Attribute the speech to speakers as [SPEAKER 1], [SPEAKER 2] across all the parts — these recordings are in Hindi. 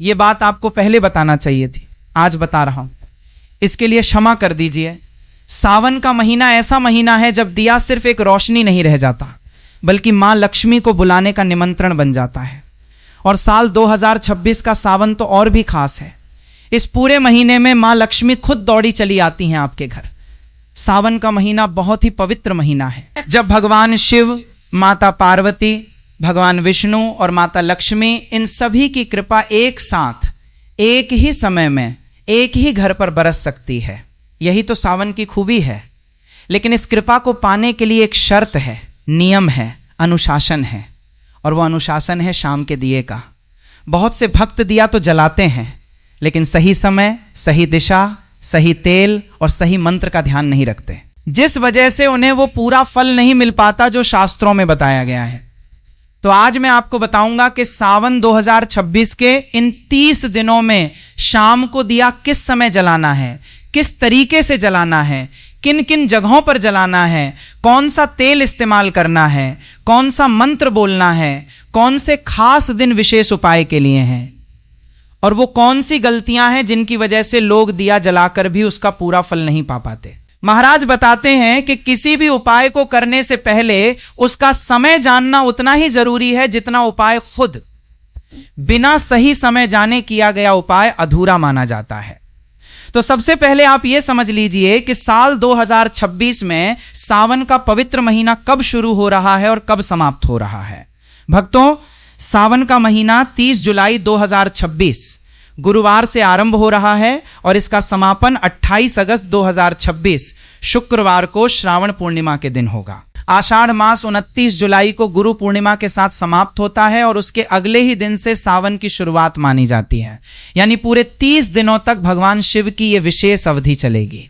[SPEAKER 1] ये बात आपको पहले बताना चाहिए थी, आज बता रहा हूं, इसके लिए क्षमा कर दीजिए। सावन का महीना ऐसा महीना है जब दिया सिर्फ एक रोशनी नहीं रह जाता, बल्कि मां लक्ष्मी को बुलाने का निमंत्रण बन जाता है। और साल 2026 का सावन तो और भी खास है। इस पूरे महीने में मां लक्ष्मी खुद दौड़ी चली आती हैं आपके घर। सावन का महीना बहुत ही पवित्र महीना है, जब भगवान शिव, माता पार्वती, भगवान विष्णु और माता लक्ष्मी, इन सभी की कृपा एक साथ एक ही समय में एक ही घर पर बरस सकती है। यही तो सावन की खूबी है। लेकिन इस कृपा को पाने के लिए एक शर्त है, नियम है, अनुशासन है, और वो अनुशासन है शाम के दिए का। बहुत से भक्त दिया तो जलाते हैं, लेकिन सही समय, सही दिशा, सही तेल और सही मंत्र का ध्यान नहीं रखते, जिस वजह से उन्हें वो पूरा फल नहीं मिल पाता जो शास्त्रों में बताया गया है। तो आज मैं आपको बताऊंगा कि सावन 2026 के इन 30 दिनों में शाम को दिया किस समय जलाना है, किस तरीके से जलाना है, किन किन जगहों पर जलाना है, कौन सा तेल इस्तेमाल करना है, कौन सा मंत्र बोलना है, कौन से खास दिन विशेष उपाय के लिए हैं, और वो कौन सी गलतियां हैं जिनकी वजह से लोग दिया जलाकर भी उसका पूरा फल नहीं पा पाते। महाराज बताते हैं कि किसी भी उपाय को करने से पहले उसका समय जानना उतना ही जरूरी है जितना उपाय खुद। बिना सही समय जाने किया गया उपाय अधूरा माना जाता है। तो सबसे पहले आप यह समझ लीजिए कि साल 2026 में सावन का पवित्र महीना कब शुरू हो रहा है और कब समाप्त हो रहा है। भक्तों, सावन का महीना 30 जुलाई 2026 गुरुवार से आरंभ हो रहा है और इसका समापन 28 अगस्त 2026 शुक्रवार को श्रावण पूर्णिमा के दिन होगा। आषाढ़ मास 29 जुलाई को गुरु पूर्णिमा के साथ समाप्त होता है और उसके अगले ही दिन से सावन की शुरुआत मानी जाती है। यानी पूरे 30 दिनों तक भगवान शिव की यह विशेष अवधि चलेगी।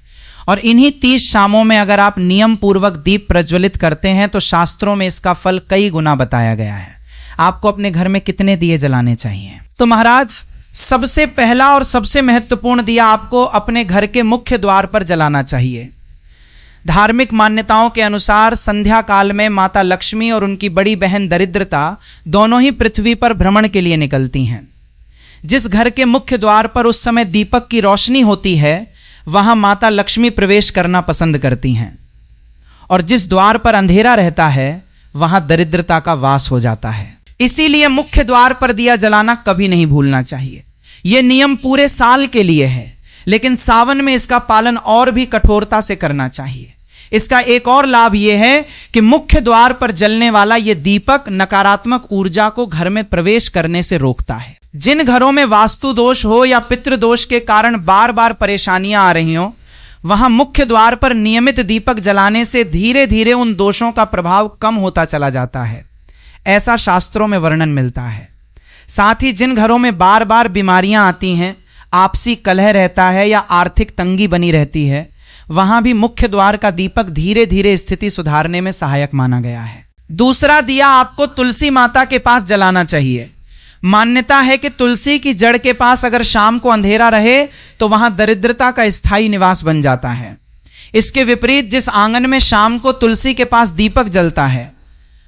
[SPEAKER 1] और इन्हीं 30 शामों में अगर आप नियम पूर्वक दीप प्रज्वलित करते हैं तो शास्त्रों में इसका फल कई गुना बताया गया है। आपको अपने घर में कितने दिए जलाने चाहिए? तो महाराज, सबसे पहला और सबसे महत्वपूर्ण दिया आपको अपने घर के मुख्य द्वार पर जलाना चाहिए। धार्मिक मान्यताओं के अनुसार संध्या काल में माता लक्ष्मी और उनकी बड़ी बहन दरिद्रता दोनों ही पृथ्वी पर भ्रमण के लिए निकलती हैं। जिस घर के मुख्य द्वार पर उस समय दीपक की रोशनी होती है, वहां माता लक्ष्मी प्रवेश करना पसंद करती हैं, और जिस द्वार पर अंधेरा रहता है वहां दरिद्रता का वास हो जाता है। इसीलिए मुख्य द्वार पर दिया जलाना कभी नहीं भूलना चाहिए। यह नियम पूरे साल के लिए है, लेकिन सावन में इसका पालन और भी कठोरता से करना चाहिए। इसका एक और लाभ यह है कि मुख्य द्वार पर जलने वाला यह दीपक नकारात्मक ऊर्जा को घर में प्रवेश करने से रोकता है। जिन घरों में वास्तु दोष हो या पितृ दोष के कारण बार बार परेशानियां आ रही हो, वहां मुख्य द्वार पर नियमित दीपक जलाने से धीरे धीरे उन दोषों का प्रभाव कम होता चला जाता है। ऐसा शास्त्रों में वर्णन मिलता है। साथ ही जिन घरों में बार बार बीमारियां आती हैं, आपसी कलह रहता है या आर्थिक तंगी बनी रहती है, वहां भी मुख्य द्वार का दीपक धीरे धीरे स्थिति सुधारने में सहायक माना गया है। दूसरा दिया आपको तुलसी माता के पास जलाना चाहिए। मान्यता है कि तुलसी की जड़ के पास अगर शाम को अंधेरा रहे तो वहां दरिद्रता का स्थायी निवास बन जाता है। इसके विपरीत जिस आंगन में शाम को तुलसी के पास दीपक जलता है,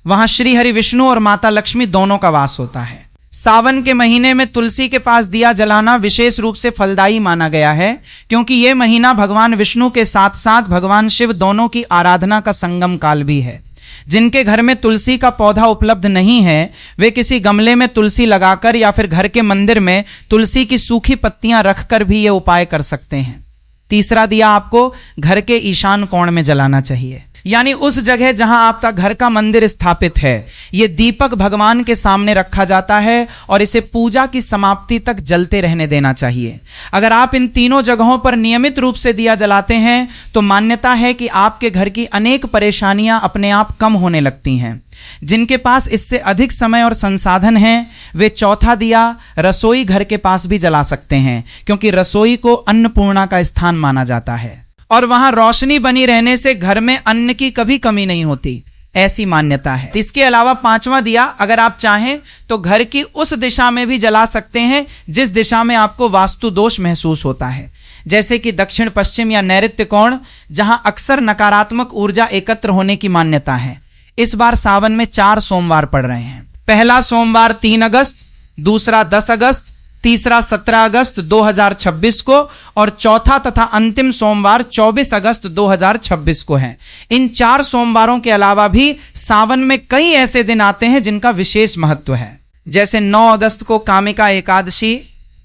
[SPEAKER 1] वहां श्री हरि विष्णु और माता लक्ष्मी दोनों का वास होता है। सावन के महीने में तुलसी के पास दिया जलाना विशेष रूप से फलदायी माना गया है, क्योंकि यह महीना भगवान विष्णु के साथ साथ भगवान शिव दोनों की आराधना का संगम काल भी है। जिनके घर में तुलसी का पौधा उपलब्ध नहीं है, वे किसी गमले में तुलसी लगाकर या फिर घर के मंदिर में तुलसी की सूखी पत्तियां रखकर भी ये उपाय कर सकते हैं। तीसरा दिया आपको घर के ईशान कोण में जलाना चाहिए, यानी उस जगह जहां आपका घर का मंदिर स्थापित है। यह दीपक भगवान के सामने रखा जाता है और इसे पूजा की समाप्ति तक जलते रहने देना चाहिए। अगर आप इन तीनों जगहों पर नियमित रूप से दिया जलाते हैं तो मान्यता है कि आपके घर की अनेक परेशानियां अपने आप कम होने लगती हैं। जिनके पास इससे अधिक समय और संसाधन हैं, वे चौथा दिया रसोई घर के पास भी जला सकते हैं, क्योंकि रसोई को अन्नपूर्णा का स्थान माना जाता है और वहां रोशनी बनी रहने से घर में अन्न की कभी कमी नहीं होती, ऐसी मान्यता है। इसके अलावा पांचवा दिया अगर आप चाहें तो घर की उस दिशा में भी जला सकते हैं जिस दिशा में आपको वास्तु दोष महसूस होता है, जैसे कि दक्षिण पश्चिम या नैऋत्य कोण, जहां अक्सर नकारात्मक ऊर्जा एकत्र होने की मान्यता है। इस बार सावन में 4 सोमवार पड़ रहे हैं। पहला सोमवार 3 अगस्त, दूसरा 10 अगस्त, तीसरा 17 अगस्त 2026 को और चौथा तथा अंतिम सोमवार 24 अगस्त 2026 को है। इन 4 सोमवारों के अलावा भी सावन में कई ऐसे दिन आते हैं जिनका विशेष महत्व है। जैसे 9 अगस्त को कामिका एकादशी,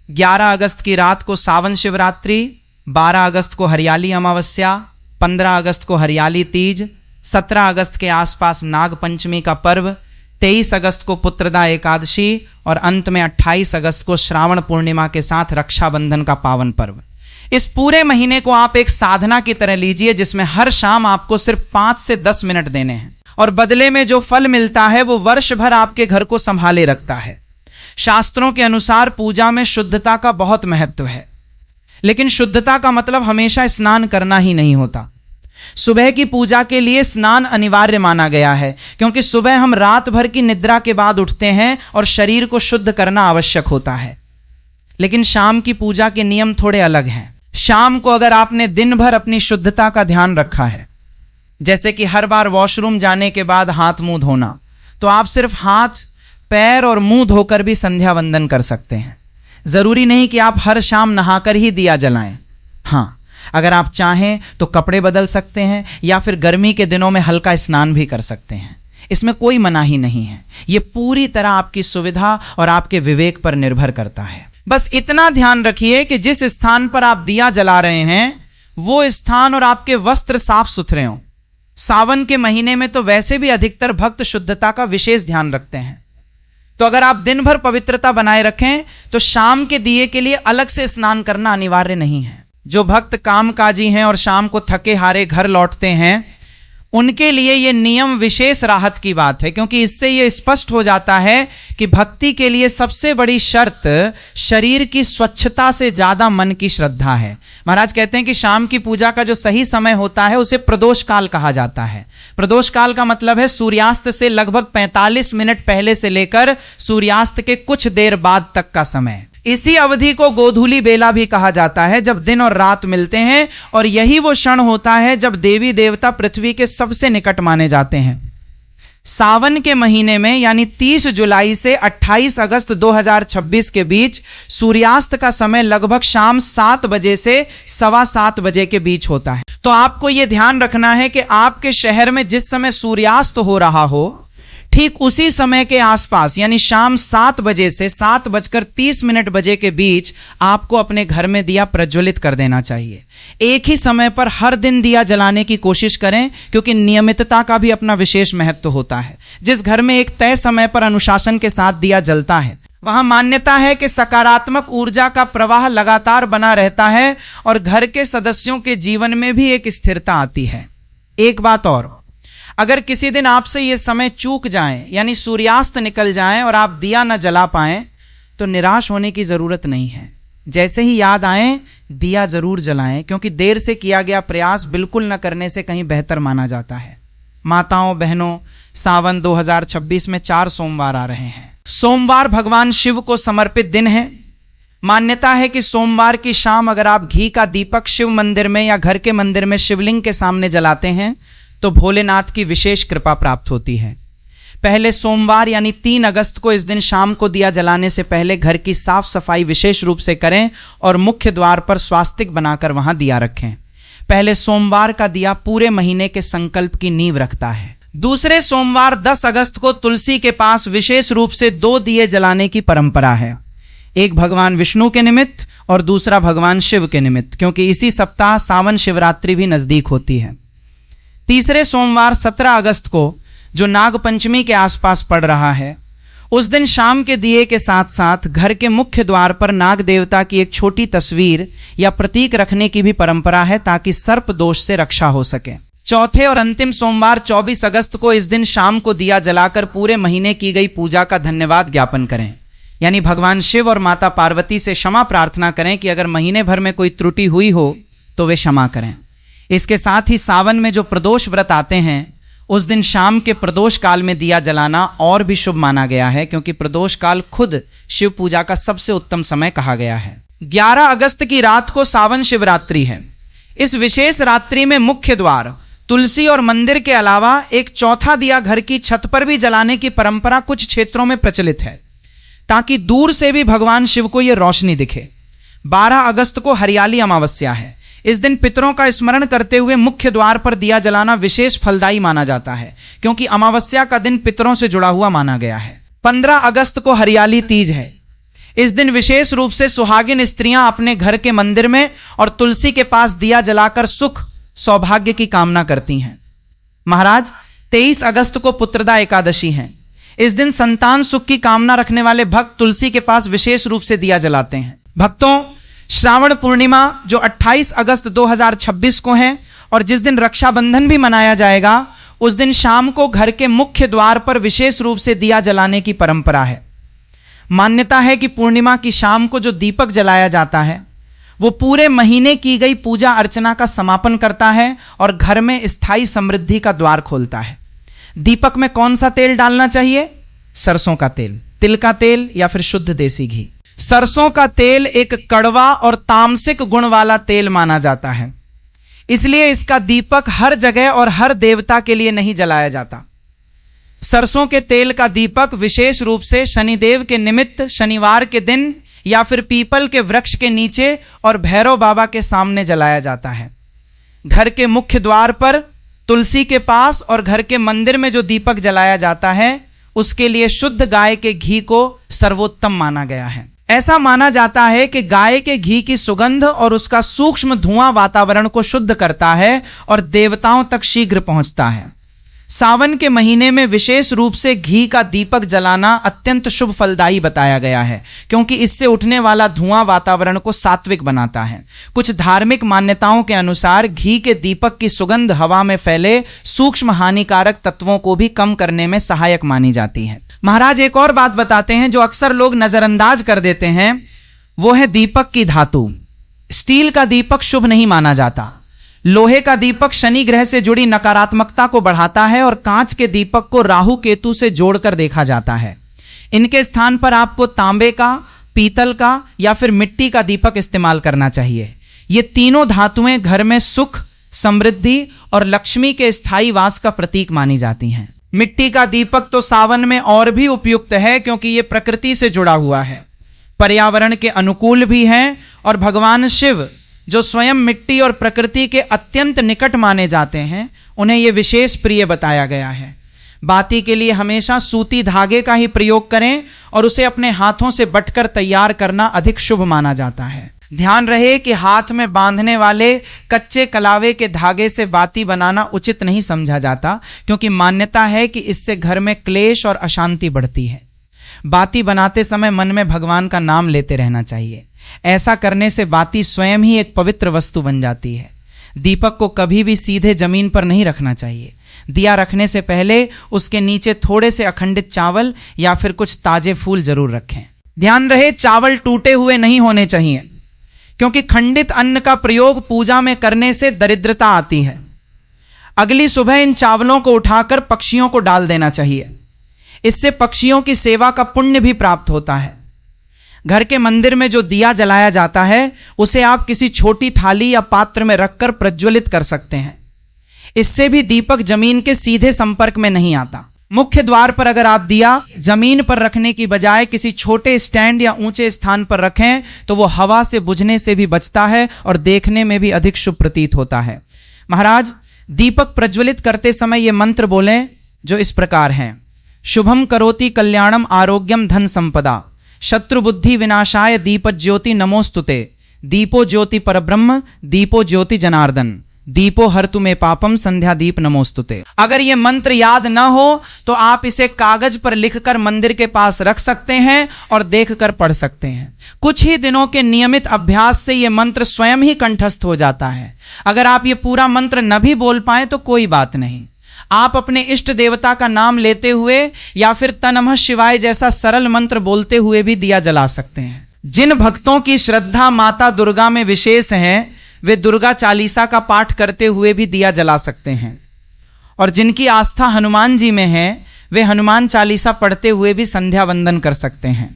[SPEAKER 1] 11 अगस्त की रात को सावन शिवरात्रि, 12 अगस्त को हरियाली अमावस्या, 15 अगस्त को हरियाली तीज, 17 अगस्त के आसपास नाग पंचमी का पर्व, 23 अगस्त को पुत्रदा एकादशी और अंत में 28 अगस्त को श्रावण पूर्णिमा के साथ रक्षाबंधन का पावन पर्व। इस पूरे महीने को आप एक साधना की तरह लीजिए जिसमें हर शाम आपको सिर्फ 5 से 10 मिनट देने हैं और बदले में जो फल मिलता है वो वर्ष भर आपके घर को संभाले रखता है। शास्त्रों के अनुसार पूजा में शुद्धता का बहुत महत्व है, लेकिन शुद्धता का मतलब हमेशा स्नान करना ही नहीं होता। सुबह की पूजा के लिए स्नान अनिवार्य माना गया है, क्योंकि सुबह हम रात भर की निद्रा के बाद उठते हैं और शरीर को शुद्ध करना आवश्यक होता है। लेकिन शाम की पूजा के नियम थोड़े अलग हैं। शाम को अगर आपने दिन भर अपनी शुद्धता का ध्यान रखा है, जैसे कि हर बार वॉशरूम जाने के बाद हाथ मुंह धोना, तो आप सिर्फ हाथ, पैर और मुंह धोकर भी संध्या वंदन कर सकते हैं। जरूरी नहीं कि आप हर शाम नहाकर ही दिया जलाएं। हाँ, अगर आप चाहें तो कपड़े बदल सकते हैं या फिर गर्मी के दिनों में हल्का स्नान भी कर सकते हैं। इसमें कोई मनाही नहीं है। यह पूरी तरह आपकी सुविधा और आपके विवेक पर निर्भर करता है। बस इतना ध्यान रखिए कि जिस स्थान पर आप दिया जला रहे हैं वो स्थान और आपके वस्त्र साफ सुथरे हों। सावन के महीने में तो वैसे भी अधिकतर भक्त शुद्धता का विशेष ध्यान रखते हैं, तो अगर आप दिन भर पवित्रता बनाए रखें तो शाम के दिए के लिए अलग से स्नान करना अनिवार्य नहीं है। जो भक्त कामकाजी हैं और शाम को थके हारे घर लौटते हैं, उनके लिए यह नियम विशेष राहत की बात है, क्योंकि इससे यह स्पष्ट हो जाता है कि भक्ति के लिए सबसे बड़ी शर्त शरीर की स्वच्छता से ज्यादा मन की श्रद्धा है। महाराज कहते हैं कि शाम की पूजा का जो सही समय होता है उसे प्रदोष काल कहा जाता है। प्रदोष काल का मतलब है सूर्यास्त से लगभग 45 मिनट पहले से लेकर सूर्यास्त के कुछ देर बाद तक का समय। इसी अवधि को गोधूली बेला भी कहा जाता है, जब दिन और रात मिलते हैं, और यही वो क्षण होता है जब देवी देवता पृथ्वी के सबसे निकट माने जाते हैं। सावन के महीने में यानी 30 जुलाई से 28 अगस्त 2026 के बीच सूर्यास्त का समय लगभग शाम 7 बजे से 7:15 बजे के बीच होता है। तो आपको यह ध्यान रखना है कि आपके शहर में जिस समय सूर्यास्त हो रहा हो, ठीक उसी समय के आसपास यानी शाम 7 बजे से 7:30 बजे के बीच आपको अपने घर में दिया प्रज्वलित कर देना चाहिए। एक ही समय पर हर दिन दिया जलाने की कोशिश करें, क्योंकि नियमितता का भी अपना विशेष महत्व होता है। जिस घर में एक तय समय पर अनुशासन के साथ दिया जलता है, वहां मान्यता है कि सकारात्मक ऊर्जा का प्रवाह लगातार बना रहता है और घर के सदस्यों के जीवन में भी एक स्थिरता आती है। एक बात और, अगर किसी दिन आपसे ये समय चूक जाए यानी सूर्यास्त निकल जाए और आप दिया न जला पाएं, तो निराश होने की जरूरत नहीं है। जैसे ही याद आए दिया जरूर जलाएं, क्योंकि देर से किया गया प्रयास बिल्कुल न करने से कहीं बेहतर माना जाता है। माताओं बहनों, सावन 2026 में 4 सोमवार आ रहे हैं। सोमवार भगवान शिव को समर्पित दिन है। मान्यता है कि सोमवार की शाम अगर आप घी का दीपक शिव मंदिर में या घर के मंदिर में शिवलिंग के सामने जलाते हैं तो भोलेनाथ की विशेष कृपा प्राप्त होती है। पहले सोमवार यानी 3 अगस्त को इस दिन शाम को दिया जलाने से पहले घर की साफ सफाई विशेष रूप से करें और मुख्य द्वार पर स्वास्तिक बनाकर वहां दिया रखें। पहले सोमवार का दिया पूरे महीने के संकल्प की नींव रखता है। दूसरे सोमवार 10 अगस्त को तुलसी के पास विशेष रूप से 2 दिए जलाने की परंपरा है। एक भगवान विष्णु के निमित्त और दूसरा भगवान शिव के निमित्त, क्योंकि इसी सप्ताह सावन शिवरात्रि भी नजदीक होती है। तीसरे सोमवार 17 अगस्त को जो नाग पंचमी के आसपास पड़ रहा है, उस दिन शाम के दिए के साथ साथ घर के मुख्य द्वार पर नाग देवता की एक छोटी तस्वीर या प्रतीक रखने की भी परंपरा है, ताकि सर्प दोष से रक्षा हो सके। चौथे और अंतिम सोमवार 24 अगस्त को इस दिन शाम को दिया जलाकर पूरे महीने की गई पूजा का धन्यवाद ज्ञापन करें, यानी भगवान शिव और माता पार्वती से क्षमा प्रार्थना करें कि अगर महीने भर में कोई त्रुटि हुई हो तो वे क्षमा करें। इसके साथ ही सावन में जो प्रदोष व्रत आते हैं, उस दिन शाम के प्रदोष काल में दिया जलाना और भी शुभ माना गया है, क्योंकि प्रदोष काल खुद शिव पूजा का सबसे उत्तम समय कहा गया है। 11 अगस्त की रात को सावन शिवरात्रि है। इस विशेष रात्रि में मुख्य द्वार, तुलसी और मंदिर के अलावा एक चौथा दिया घर की छत पर भी जलाने की परंपरा कुछ क्षेत्रों में प्रचलित है। ताकि दूर से भी भगवान शिव को यह रोशनी दिखे। 12 अगस्त को हरियाली अमावस्या है। इस दिन पितरों का स्मरण करते हुए मुख्य द्वार पर दिया जलाना विशेष फलदायी माना जाता है, क्योंकि अमावस्या का दिन पितरों से जुड़ा हुआ माना गया है। 15 अगस्त को हरियाली तीज है। इस दिन विशेष रूप से सुहागिन स्त्रियां अपने घर के मंदिर में और तुलसी के पास दिया जलाकर सुख सौभाग्य की कामना करती हैं। महाराज, 23 अगस्त को पुत्रदा एकादशी है। इस दिन संतान सुख की कामना रखने वाले भक्त तुलसी के पास विशेष रूप से दिया जलाते हैं। भक्तों, श्रावण पूर्णिमा जो 28 अगस्त 2026 को है और जिस दिन रक्षाबंधन भी मनाया जाएगा, उस दिन शाम को घर के मुख्य द्वार पर विशेष रूप से दिया जलाने की परंपरा है। मान्यता है कि पूर्णिमा की शाम को जो दीपक जलाया जाता है वो पूरे महीने की गई पूजा अर्चना का समापन करता है और घर में स्थायी समृद्धि का द्वार खोलता है। दीपक में कौन सा तेल डालना चाहिए? सरसों का तेल, तिल का तेल या फिर शुद्ध देसी घी। सरसों का तेल एक कड़वा और तामसिक गुण वाला तेल माना जाता है, इसलिए इसका दीपक हर जगह और हर देवता के लिए नहीं जलाया जाता। सरसों के तेल का दीपक विशेष रूप से शनिदेव के निमित्त शनिवार के दिन या फिर पीपल के वृक्ष के नीचे और भैरव बाबा के सामने जलाया जाता है। घर के मुख्य द्वार पर, तुलसी के पास और घर के मंदिर में जो दीपक जलाया जाता है उसके लिए शुद्ध गाय के घी को सर्वोत्तम माना गया है। ऐसा माना जाता है कि गाय के घी की सुगंध और उसका सूक्ष्म धुआं वातावरण को शुद्ध करता है और देवताओं तक शीघ्र पहुंचता है। सावन के महीने में विशेष रूप से घी का दीपक जलाना अत्यंत शुभ फलदायी बताया गया है, क्योंकि इससे उठने वाला धुआं वातावरण को सात्विक बनाता है। कुछ धार्मिक मान्यताओं के अनुसार घी के दीपक की सुगंध हवा में फैले सूक्ष्म हानिकारक तत्वों को भी कम करने में सहायक मानी जाती है। महाराज, एक और बात बताते हैं जो अक्सर लोग नजरअंदाज कर देते हैं, वो है दीपक की धातु। स्टील का दीपक शुभ नहीं माना जाता। लोहे का दीपक शनि ग्रह से जुड़ी नकारात्मकता को बढ़ाता है और कांच के दीपक को राहु केतु से जोड़कर देखा जाता है। इनके स्थान पर आपको तांबे का, पीतल का या फिर मिट्टी का दीपक इस्तेमाल करना चाहिए। ये तीनों धातुएं घर में सुख, समृद्धि और लक्ष्मी के स्थायी वास का प्रतीक मानी जाती हैं। मिट्टी का दीपक तो सावन में और भी उपयुक्त है, क्योंकि ये प्रकृति से जुड़ा हुआ है, पर्यावरण के अनुकूल भी है और भगवान शिव जो स्वयं मिट्टी और प्रकृति के अत्यंत निकट माने जाते हैं, उन्हें यह विशेष प्रिय बताया गया है। बाती के लिए हमेशा सूती धागे का ही प्रयोग करें और उसे अपने हाथों से बटकर तैयार करना अधिक शुभ माना जाता है। ध्यान रहे कि हाथ में बांधने वाले कच्चे कलावे के धागे से बाती बनाना उचित नहीं समझा जाता, क्योंकि मान्यता है कि इससे घर में क्लेश और अशांति बढ़ती है। बाती बनाते समय मन में भगवान का नाम लेते रहना चाहिए। ऐसा करने से बाती स्वयं ही एक पवित्र वस्तु बन जाती है। दीपक को कभी भी सीधे जमीन पर नहीं रखना चाहिए। दिया रखने से पहले उसके नीचे थोड़े से अखंडित चावल या फिर कुछ ताजे फूल जरूर रखें। ध्यान रहे, चावल टूटे हुए नहीं होने चाहिए, क्योंकि खंडित अन्न का प्रयोग पूजा में करने से दरिद्रता आती है। अगली सुबह इन चावलों को उठाकर पक्षियों को डाल देना चाहिए। इससे पक्षियों की सेवा का पुण्य भी प्राप्त होता है। घर के मंदिर में जो दिया जलाया जाता है उसे आप किसी छोटी थाली या पात्र में रखकर प्रज्वलित कर सकते हैं। इससे भी दीपक जमीन के सीधे संपर्क में नहीं आता। मुख्य द्वार पर अगर आप दिया जमीन पर रखने की बजाय किसी छोटे स्टैंड या ऊंचे स्थान पर रखें तो वो हवा से बुझने से भी बचता है और देखने में भी अधिक शुभ प्रतीत होता है। महाराज, दीपक प्रज्वलित करते समय ये मंत्र बोलें जो इस प्रकार हैं। शुभम करोति कल्याणम आरोग्यम धन संपदा, शत्रु बुद्धि विनाशाय दीप ज्योति नमोस्तुते, दीपो ज्योति परब्रह्म, दीपो ज्योति जनार्दन, दीपो हरतु में पापम, संध्या दीप नमोस्तुते। अगर ये मंत्र याद न हो तो आप इसे कागज पर लिखकर मंदिर के पास रख सकते हैं और देखकर पढ़ सकते हैं। कुछ ही दिनों के नियमित अभ्यास से ये मंत्र स्वयं ही कंठस्थ हो जाता है। अगर आप ये पूरा मंत्र न भी बोल पाए तो कोई बात नहीं, आप अपने इष्ट देवता का नाम लेते हुए या फिर तनमः शिवाय जैसा सरल मंत्र बोलते हुए भी दिया जला सकते हैं। जिन भक्तों की श्रद्धा माता दुर्गा में विशेष है वे दुर्गा चालीसा का पाठ करते हुए भी दिया जला सकते हैं, और जिनकी आस्था हनुमान जी में है वे हनुमान चालीसा पढ़ते हुए भी संध्या वंदन कर सकते हैं।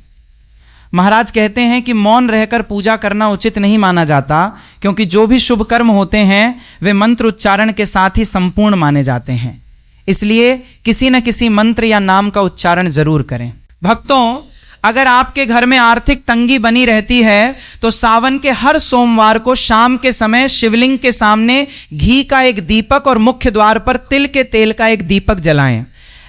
[SPEAKER 1] महाराज कहते हैं कि मौन रहकर पूजा करना उचित नहीं माना जाता, क्योंकि जो भी शुभ कर्म होते हैं वे मंत्र उच्चारण के साथ ही संपूर्ण माने जाते हैं। इसलिए किसी न किसी मंत्र या नाम का उच्चारण जरूर करें। भक्तों, अगर आपके घर में आर्थिक तंगी बनी रहती है तो सावन के हर सोमवार को शाम के समय शिवलिंग के सामने घी का एक दीपक और मुख्य द्वार पर तिल के तेल का एक दीपक जलाएं।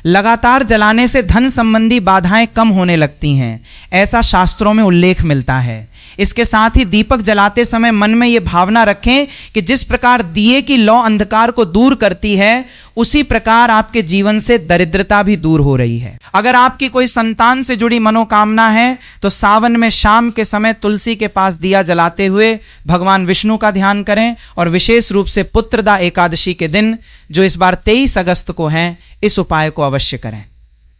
[SPEAKER 1] लगातार जलाने से धन संबंधी बाधाएं कम होने लगती हैं, ऐसा शास्त्रों में उल्लेख मिलता है। इसके साथ ही दीपक जलाते समय मन में यह भावना रखें कि जिस प्रकार दिए की लौ अंधकार को दूर करती है, उसी प्रकार आपके जीवन से दरिद्रता भी दूर हो रही है। अगर आपकी कोई संतान से जुड़ी मनोकामना है तो सावन में शाम के समय तुलसी के पास दिया जलाते हुए भगवान विष्णु का ध्यान करें और विशेष रूप से पुत्रदा एकादशी के दिन, जो इस बार 23 अगस्त को है, इस उपाय को अवश्य करें।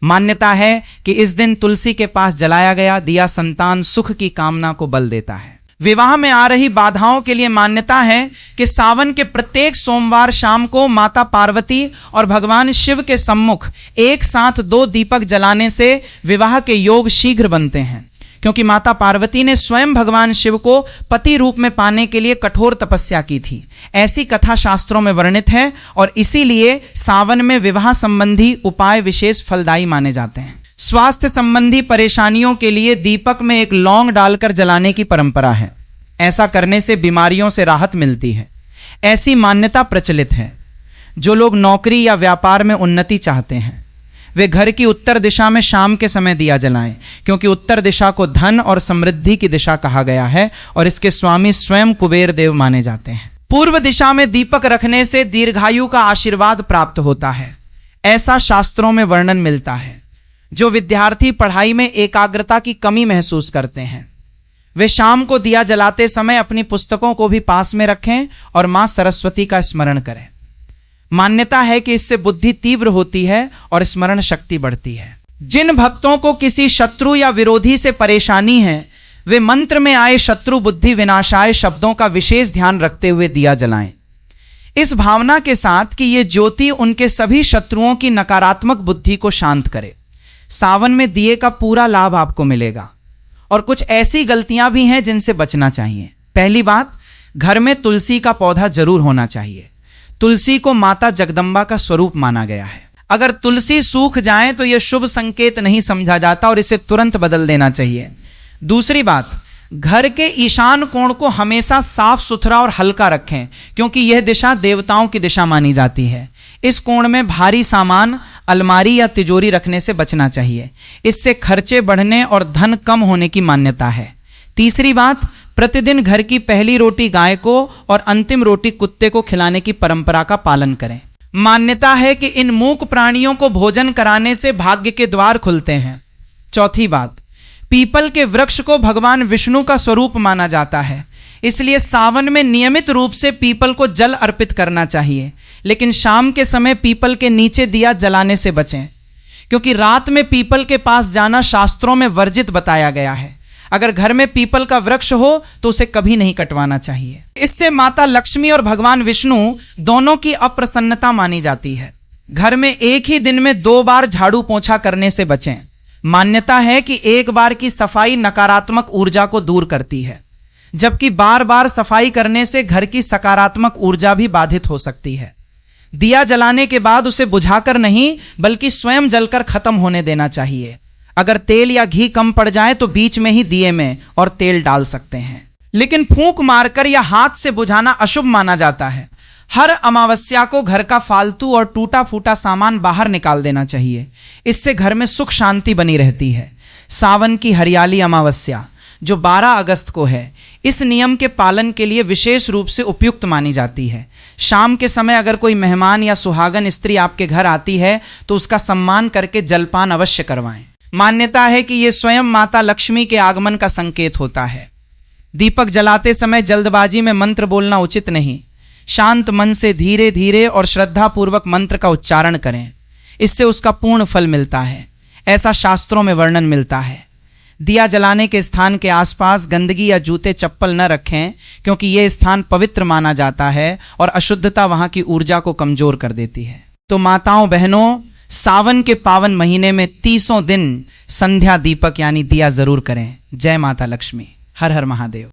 [SPEAKER 1] मान्यता है कि इस दिन तुलसी के पास जलाया गया दिया संतान सुख की कामना को बल देता है। विवाह में आ रही बाधाओं के लिए मान्यता है कि सावन के प्रत्येक सोमवार शाम को माता पार्वती और भगवान शिव के सम्मुख एक साथ 2 दीपक जलाने से विवाह के योग शीघ्र बनते हैं, क्योंकि माता पार्वती ने स्वयं भगवान शिव को पति रूप में पाने के लिए कठोर तपस्या की थी। ऐसी कथा शास्त्रों में वर्णित है और इसीलिए सावन में विवाह संबंधी उपाय विशेष फलदायी माने जाते हैं। स्वास्थ्य संबंधी परेशानियों के लिए दीपक में एक लौंग डालकर जलाने की परंपरा है। ऐसा करने से बीमारियों से राहत मिलती है, ऐसी मान्यता प्रचलित है। जो लोग नौकरी या व्यापार में उन्नति चाहते हैं वे घर की उत्तर दिशा में शाम के समय दिया जलाएं, क्योंकि उत्तर दिशा को धन और समृद्धि की दिशा कहा गया है और इसके स्वामी स्वयं कुबेर देव माने जाते हैं। पूर्व दिशा में दीपक रखने से दीर्घायु का आशीर्वाद प्राप्त होता है, ऐसा शास्त्रों में वर्णन मिलता है। जो विद्यार्थी पढ़ाई में एकाग्रता की कमी महसूस करते हैं वे शाम को दिया जलाते समय अपनी पुस्तकों को भी पास में रखें और मां सरस्वती का स्मरण करें। मान्यता है कि इससे बुद्धि तीव्र होती है और स्मरण शक्ति बढ़ती है। जिन भक्तों को किसी शत्रु या विरोधी से परेशानी है वे मंत्र में आए शत्रु बुद्धि विनाशाय शब्दों का विशेष ध्यान रखते हुए दिया जलाएं, इस भावना के साथ कि ये ज्योति उनके सभी शत्रुओं की नकारात्मक बुद्धि को शांत करे। सावन में दिए का पूरा लाभ आपको मिलेगा और कुछ ऐसी गलतियां भी हैं जिनसे बचना चाहिए। पहली बात, घर में तुलसी का पौधा जरूर होना चाहिए। तुलसी को माता जगदम्बा का स्वरूप माना गया है। अगर तुलसी सूख जाए तो यह शुभ संकेत नहीं समझा जाता और इसे तुरंत बदल देना चाहिए। दूसरी बात, घर के ईशान कोण को हमेशा साफ सुथरा और हल्का रखें, क्योंकि यह दिशा देवताओं की दिशा मानी जाती है। इस कोण में भारी सामान, अलमारी या तिजोरी रखने से बचना चाहिए, इससे खर्चे बढ़ने और धन कम होने की मान्यता है। तीसरी बात, प्रतिदिन घर की पहली रोटी गाय को और अंतिम रोटी कुत्ते को खिलाने की परंपरा का पालन करें। मान्यता है कि इन मूक प्राणियों को भोजन कराने से भाग्य के द्वार खुलते हैं। चौथी बात, पीपल के वृक्ष को भगवान विष्णु का स्वरूप माना जाता है, इसलिए सावन में नियमित रूप से पीपल को जल अर्पित करना चाहिए, लेकिन शाम के समय पीपल के नीचे दिया जलाने से बचें, क्योंकि रात में पीपल के पास जाना शास्त्रों में वर्जित बताया गया है। अगर घर में पीपल का वृक्ष हो तो उसे कभी नहीं कटवाना चाहिए। इससे माता लक्ष्मी और भगवान विष्णु दोनों की अप्रसन्नता मानी जाती है। घर में एक ही दिन में 2 बार झाड़ू पोंछा करने से बचें। मान्यता है कि एक बार की सफाई नकारात्मक ऊर्जा को दूर करती है, जबकि बार बार सफाई करने से घर की सकारात्मक ऊर्जा भी बाधित हो सकती है। दिया जलाने के बाद उसे बुझाकर नहीं बल्कि स्वयं जलकर खत्म होने देना चाहिए। अगर तेल या घी कम पड़ जाए तो बीच में ही दिए में और तेल डाल सकते हैं, लेकिन फूंक मारकर या हाथ से बुझाना अशुभ माना जाता है। हर अमावस्या को घर का फालतू और टूटा फूटा सामान बाहर निकाल देना चाहिए, इससे घर में सुख शांति बनी रहती है। सावन की हरियाली अमावस्या जो 12 अगस्त को है, इस नियम के पालन के लिए विशेष रूप से उपयुक्त मानी जाती है। शाम के समय अगर कोई मेहमान या सुहागन स्त्री आपके घर आती है तो उसका सम्मान करके जलपान अवश्य करवाएं। मान्यता है कि यह स्वयं माता लक्ष्मी के आगमन का संकेत होता है। दीपक जलाते समय जल्दबाजी में मंत्र बोलना उचित नहीं। शांत मन से धीरे धीरे और श्रद्धापूर्वक मंत्र का उच्चारण करें, इससे उसका पूर्ण फल मिलता है, ऐसा शास्त्रों में वर्णन मिलता है। दिया जलाने के स्थान के आसपास गंदगी या जूते चप्पल न रखें, क्योंकि यह स्थान पवित्र माना जाता है और अशुद्धता वहां की ऊर्जा को कमजोर कर देती है। तो माताओं बहनों, सावन के पावन महीने में 30 दिन संध्या दीपक यानी दिया जरूर करें। जय माता लक्ष्मी। हर हर महादेव।